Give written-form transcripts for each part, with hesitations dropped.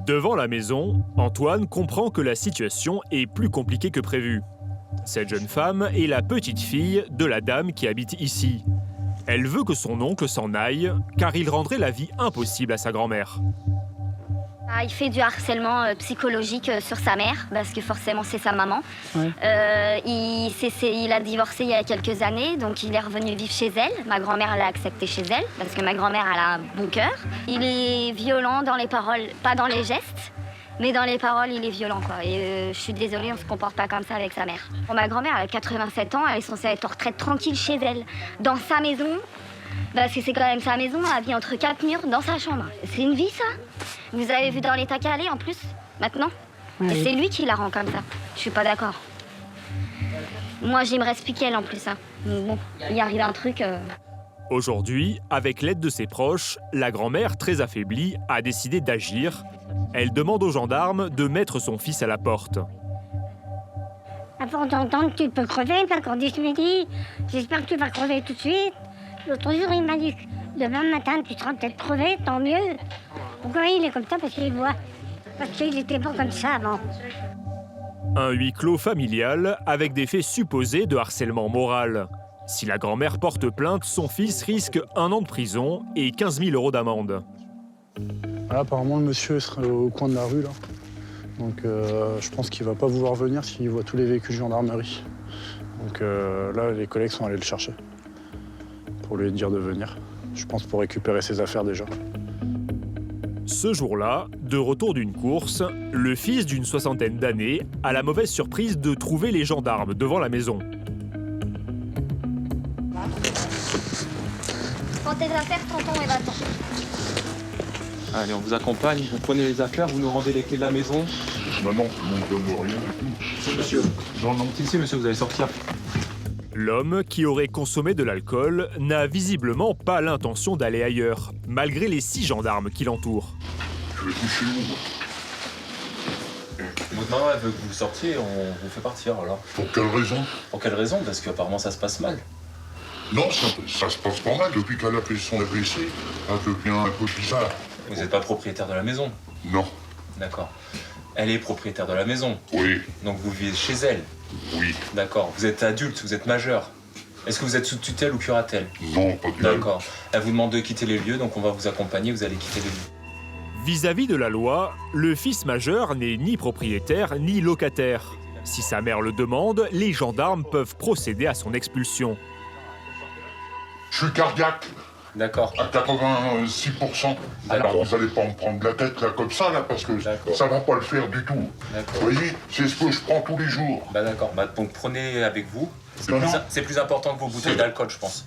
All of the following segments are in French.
Devant la maison, Antoine comprend que la situation est plus compliquée que prévu. Cette jeune femme est la petite fille de la dame qui habite ici. Elle veut que son oncle s'en aille, car il rendrait la vie impossible à sa grand-mère. Il fait du harcèlement psychologique sur sa mère, parce que forcément c'est sa maman. Ouais. Il a divorcé il y a quelques années, donc il est revenu vivre chez elle. Ma grand-mère l'a accepté chez elle, parce que ma grand-mère elle a un bon cœur. Il est violent dans les paroles, pas dans les gestes, mais dans les paroles il est violent, quoi. Et je suis désolée, on se comporte pas comme ça avec sa mère. Bon, ma grand-mère elle a 87 ans, elle est censée être en retraite tranquille chez elle, dans sa maison. Parce que c'est quand même sa maison, elle vit entre 4 murs dans sa chambre. C'est une vie, ça? Vous avez vu dans l'état qu'elle est, en plus, maintenant? Oui. Et c'est lui qui la rend comme ça. Je suis pas d'accord. Moi, j'aimerais plus qu'elle, en plus. Hein. Bon, il arrive un truc... Aujourd'hui, avec l'aide de ses proches, la grand-mère, très affaiblie, a décidé d'agir. Elle demande aux gendarmes de mettre son fils à la porte. Avant d'entendre, tu peux crever, parce qu'on dit ce midi, j'espère que tu vas crever tout de suite. L'autre jour, il m'a dit, demain matin, tu seras peut-être crevé, tant mieux. Pourquoi il est comme ça? Parce qu'il voit. Parce qu'il était pas comme ça avant. Un huis clos familial avec des faits supposés de harcèlement moral. Si la grand-mère porte plainte, son fils risque 1 an de prison et 15 000 € d'amende. Là, apparemment, le monsieur serait au coin de la rue, là. Donc, je pense qu'il va pas vouloir venir s'il voit tous les véhicules de gendarmerie. Donc là, les collègues sont allés le chercher pour lui dire de venir. Je pense pour récupérer ses affaires déjà. Ce jour-là, de retour d'une course, le fils d'une 60aine d'années a la mauvaise surprise de trouver les gendarmes devant la maison. Prends tes affaires, tonton, et va-t'en. Allez, on vous accompagne, vous prenez les affaires, vous nous rendez les clés de la maison. Maman, on ne donne rien du tout. Monsieur, non, non, ici, monsieur, vous allez sortir. L'homme, qui aurait consommé de l'alcool, n'a visiblement pas l'intention d'aller ailleurs, malgré les 6 gendarmes qui l'entourent. Je vais coucher où, moi? Votre maman, elle veut que vous sortiez, on vous fait partir, alors. Pour quelle raison? Pour quelle raison? Parce qu'apparemment, ça se passe mal. Non, ça se passe pas mal. Depuis qu'elle a fait son AVC, elle devient un peu bizarre. Vous n'êtes pas propriétaire de la maison? Non. D'accord. Elle est propriétaire de la maison? Oui. Donc vous vivez chez elle? Oui. D'accord. Vous êtes adulte, vous êtes majeur. Est-ce que vous êtes sous tutelle ou curatelle? Non, pas du tout. D'accord. Elle vous demande de quitter les lieux, donc on va vous accompagner, vous allez quitter les lieux. Vis-à-vis de la loi, le fils majeur n'est ni propriétaire ni locataire. Si sa mère le demande, les gendarmes peuvent procéder à son expulsion. Je suis cardiaque D'accord. à 86%. Alors vous allez pas me prendre la tête là comme ça, là, parce que D'accord. ça va pas le faire du tout. D'accord. Vous voyez, c'est ce que je prends tous les jours. Bah d'accord. Bah donc prenez avec vous. Non, non. C'est plus important que vos bouteilles d'alcool, je pense.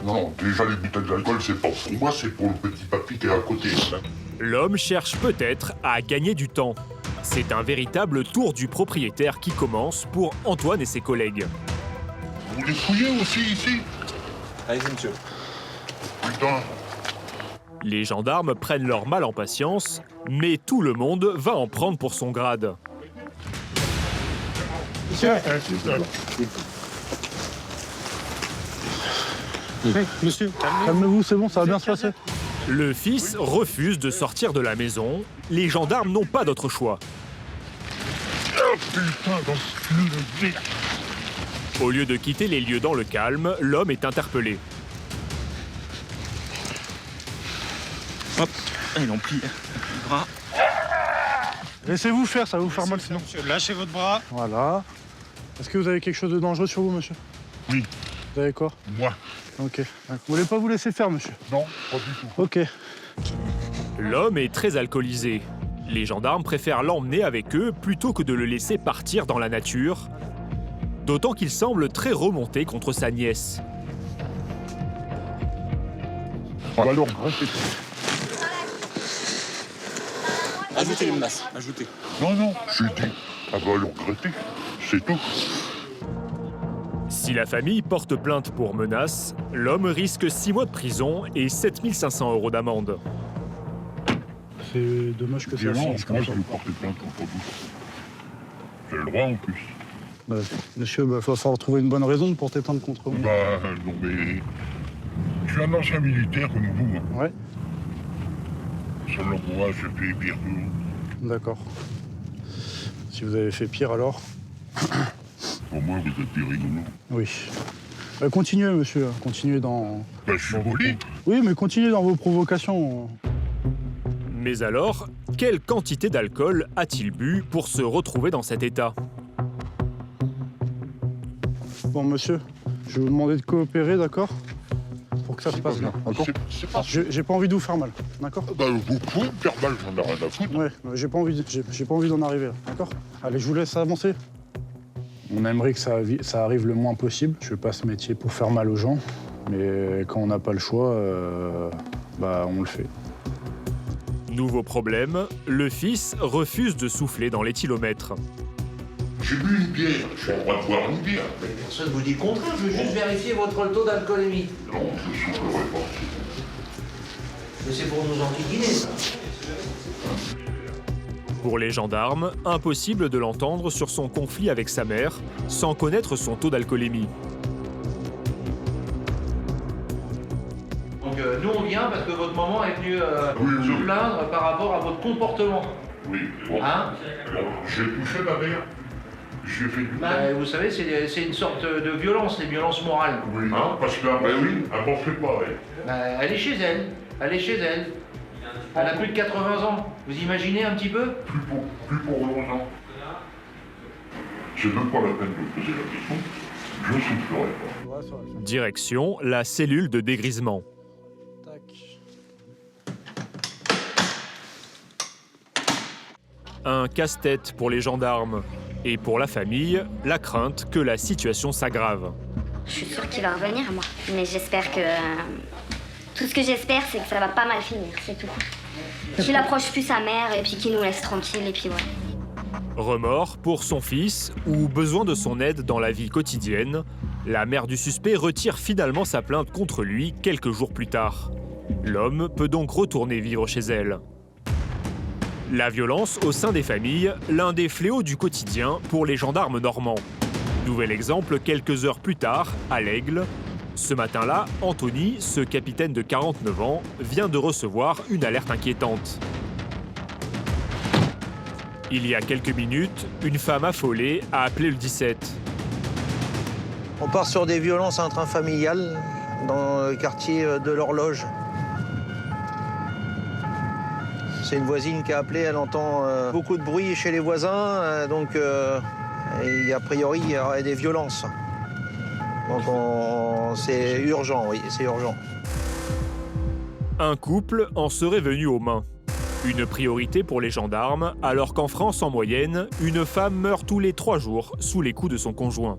Non, déjà les bouteilles d'alcool, c'est pas pour moi, c'est pour le petit papy qui est à côté. L'homme cherche peut-être à gagner du temps. C'est un véritable tour du propriétaire qui commence pour Antoine et ses collègues. Vous les fouillez aussi ici? Allez-y, monsieur. Putain. Les gendarmes prennent leur mal en patience, mais tout le monde va en prendre pour son grade. Monsieur, calmez-vous, c'est bon, ça va bien se passer. Le fils refuse de sortir de la maison. Les gendarmes n'ont pas d'autre choix. Oh, putain, dans le nez. Au lieu de quitter les lieux dans le calme, l'homme est interpellé. Hop, ils l'ont plié. Le bras. Laissez-vous faire, ça va vous faire mal sinon. Monsieur, lâchez votre bras. Voilà. Est-ce que vous avez quelque chose de dangereux sur vous, monsieur? Oui, Vous avez quoi? moi. Ok. Vous voulez pas vous laisser faire, monsieur? Non, pas du tout. Ok. L'homme est très alcoolisé. Les gendarmes préfèrent l'emmener avec eux plutôt que de le laisser partir dans la nature. D'autant qu'il semble très remonté contre sa nièce. On va le regretter. Ajoutez les menaces, ajoutez. Non, non, j'ai dit, elle va le regretter, c'est tout. Si la famille porte plainte pour menace, l'homme risque 6 mois de prison et 7 500 € d'amende. C'est dommage que ça Violent, finisse comme moi, ça. je vais porter plainte contre vous. J'ai le droit en plus. Bah, monsieur, il va falloir trouver une bonne raison de porter plainte contre vous. Bah, non, mais. Je suis un ancien militaire comme vous. Hein. Ouais. Selon moi, je fais pire que vous. D'accord. Si vous avez fait pire alors? Pour moi, vous êtes des rigolos. Oui. Continuez, monsieur. Continuez dans... Ben, je suis poli. Oui, mais continuez dans vos provocations. Mais alors, quelle quantité d'alcool a-t-il bu pour se retrouver dans cet état? Bon, monsieur, je vais vous demander de coopérer, d'accord? Pour que ça se passe bien, d'accord? C'est pas... J'ai pas envie de vous faire mal, d'accord? Ben, vous pouvez me faire mal, j'en ai rien à foutre. Ouais, j'ai pas envie d'en arriver là, d'accord? Allez, je vous laisse avancer. On aimerait que ça arrive le moins possible. Je fais pas ce métier pour faire mal aux gens, mais quand on n'a pas le choix, bah on le fait. Nouveau problème, le fils refuse de souffler dans l'éthylomètre. J'ai bu une bière, j'ai le droit de boire une bière. Personne ne vous dit le contraire, je veux juste vérifier votre taux d'alcoolémie. Non, je soufflerai pas. Mais c'est pour nous enquiquiner, ça. Pour les gendarmes, impossible de l'entendre sur son conflit avec sa mère sans connaître son taux d'alcoolémie. Donc nous on vient parce que votre maman est venue se plaindre par rapport à votre comportement. Oui, bon. Hein? Bon, j'ai touché ma mère. J'ai fait du Bah, vous savez, c'est une sorte de violence, les violences morales. Oui, hein, parce qu'elle m'en fait pas, elle. Bah, elle est chez elle. Elle est chez elle. Elle a plus de 80 ans. Vous imaginez un petit peu? Plus pour longtemps. C'est même pas la peine de poser la question. Je ne soufflerai pas. Direction la cellule de dégrisement. Un casse-tête pour les gendarmes. Et pour la famille, la crainte que la situation s'aggrave. Je suis sûre qu'il va revenir, moi. Mais j'espère que... Tout ce que j'espère, c'est que ça va pas mal finir, c'est tout. Qu'il approche plus sa mère et puis qu'il nous laisse tranquille et puis voilà. Remords pour son fils ou besoin de son aide dans la vie quotidienne, la mère du suspect retire finalement sa plainte contre lui quelques jours plus tard. L'homme peut donc retourner vivre chez elle. La violence au sein des familles, l'un des fléaux du quotidien pour les gendarmes normands. Nouvel exemple quelques heures plus tard, à l'Aigle. Ce matin-là, Anthony, ce capitaine de 49 ans, vient de recevoir une alerte inquiétante. Il y a quelques minutes, une femme affolée a appelé le 17. On part sur des violences intrafamiliales dans le quartier de l'Horloge. C'est une voisine qui a appelé, elle entend beaucoup de bruit chez les voisins, donc et a priori il y aurait des violences. Donc c'est urgent, oui, c'est urgent. Un couple en serait venu aux mains. Une priorité pour les gendarmes, alors qu'en France, en moyenne, une femme meurt tous les 3 jours sous les coups de son conjoint.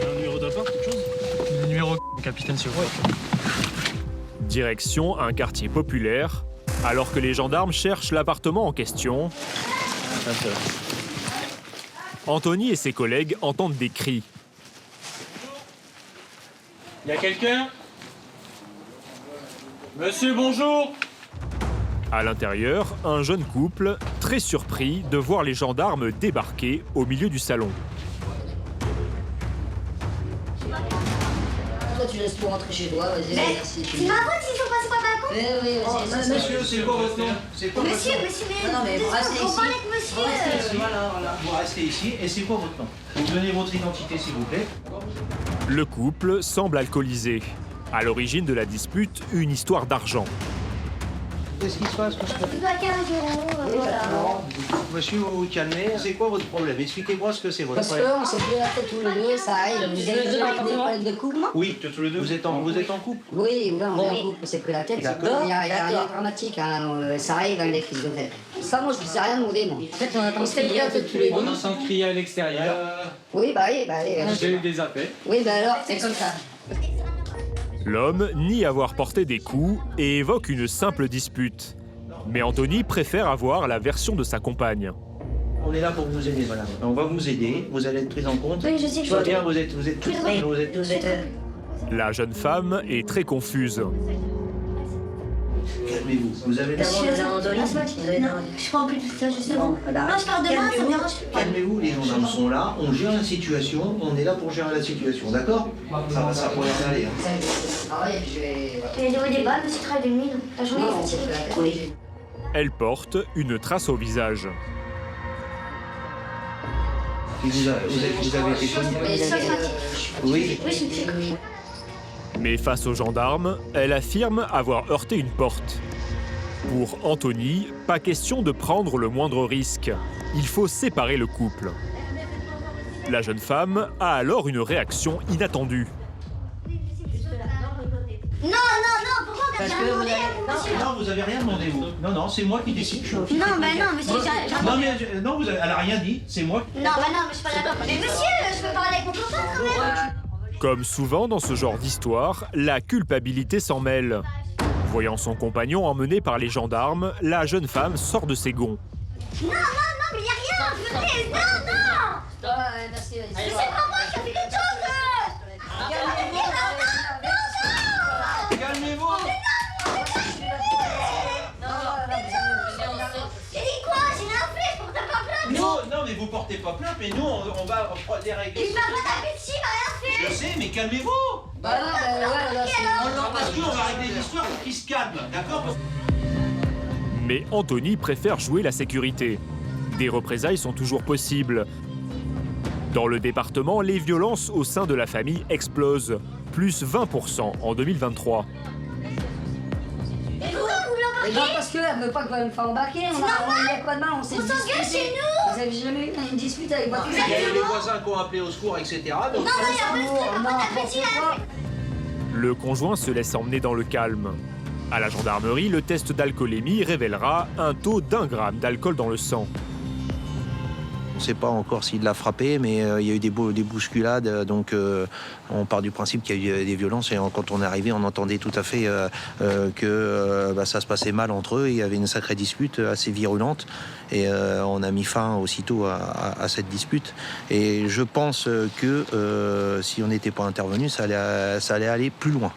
Un numéro d'appart, quelque chose? Le numéro capitaine sur vous. Direction un quartier populaire, alors que les gendarmes cherchent l'appartement en question. Anthony et ses collègues entendent des cris. Y a quelqu'un? Monsieur, bonjour! À l'intérieur, un jeune couple, très surpris de voir les gendarmes débarquer au milieu du salon. Toi, tu laisses tout rentrer chez toi, vas-y, merci. C'est ma faute s'ils sont passés par le balcon. Oui, vas-y. Monsieur, c'est quoi votre nom? C'est quoi Monsieur, votre nom? monsieur, Non, mais vous restez ici. Vous restez ici, voilà. Vous restez ici, et c'est quoi votre nom? Vous me donnez votre identité, s'il vous plaît. Le couple semble alcoolisé. À l'origine de la dispute, une histoire d'argent. Qu'est-ce qui se passe, monsieur? Tu dois 15 €, voilà. Monsieur, vous vous calmez. C'est quoi votre problème? Expliquez-moi ce que c'est votre Parce problème. qu'on s'est pris la tête tous les deux, ça arrive. Vous avez des problèmes de couple? Oui, tous les deux. Vous êtes en couple? Oui, on est en couple, on s'est pris la tête. D'accord. Il n'y a rien de dramatique, hein. Ça arrive avec les crises de tête. Ça, moi, je ne sais rien demander, moi. En fait, on s'est pris la tête tous les deux. On entend crier à l'extérieur. Oui, bah oui, bah oui. J'ai eu des appels. Oui, bah alors, c'est comme ça. L'homme nie avoir porté des coups et évoque une simple dispute. Mais Anthony préfère avoir la version de sa compagne. On est là pour vous aider, madame. On va vous aider, vous allez être pris en compte. Oui, je sais que Tout va bien, vous êtes toutes La jeune femme est très confuse. Calmez-vous. Vous avez Monsieur, je prends plus de ça, je sais pas. Non, je parle de moi, ça me dérange pas. Calmez-vous, les gendarmes sont là, on gère la situation, on est là pour gérer la situation, d'accord? Ça pourrait bien aller. Hein. Ah oui, je vais... Et au débat, monsieur travaille de nuit, donc la journée est fatiguée. Oui. Elle porte une trace au visage. Vous avez été connu. Oui. Mais face aux gendarmes, elle affirme avoir heurté une porte. Pour Anthony, pas question de prendre le moindre risque. Il faut séparer le couple. La jeune femme a alors une réaction inattendue. Non, pourquoi on a Parce rien que vous demandé avez... à vous, monsieur? Non, vous avez rien demandé, vous. Non, c'est moi qui décide. Non, monsieur, Non, mais non, elle a rien dit, c'est moi. Non, mais je suis pas d'accord. Mais monsieur, je peux parler avec mon copain quand même. Comme souvent dans ce genre d'histoire, la culpabilité s'en mêle. Voyant son compagnon emmené par les gendarmes, la jeune femme sort de ses gonds. Non, mais y a rien, venez, non. Merci. Mais c'est pas moi qui ai fait quelque chose. Calmez-vous. J'ai dit quoi? J'ai rien fait, je porte pas plainte. Non, mais vous portez pas plainte, mais nous, on va les régler. Il m'a pas tapé dessus, il m'a rien fait. Je sais, mais calmez-vous. Parce qu'on va régler l'histoire pour qu'il se calme, d'accord? Mais Anthony préfère jouer la sécurité. Des représailles sont toujours possibles. Dans le département, les violences au sein de la famille explosent, plus 20% en 2023. Et pourquoi vous Et l'embarquez? parce qu'elle veut pas que me fasse embarquer. On a quoi de mal, on s'est On s'engueule chez nous. Vous avez jamais eu une dispute avec votre Il y a eu les voisins qui ont appelé au secours, etc. Donc, Non, il y a pas de truc, on m'a tapé dessus, là. Le conjoint se laisse emmener dans le calme. À la gendarmerie, le test d'alcoolémie révélera un taux d'1 gramme d'alcool dans le sang. On ne sait pas encore s'il l'a frappé, mais il y a eu des bousculades, donc on part du principe qu'il y a eu des violences. Et quand on est arrivé, on entendait tout à fait que ça se passait mal entre eux. Il y avait une sacrée dispute assez virulente, et on a mis fin aussitôt à cette dispute. Et je pense que si on n'était pas intervenu, ça allait aller plus loin.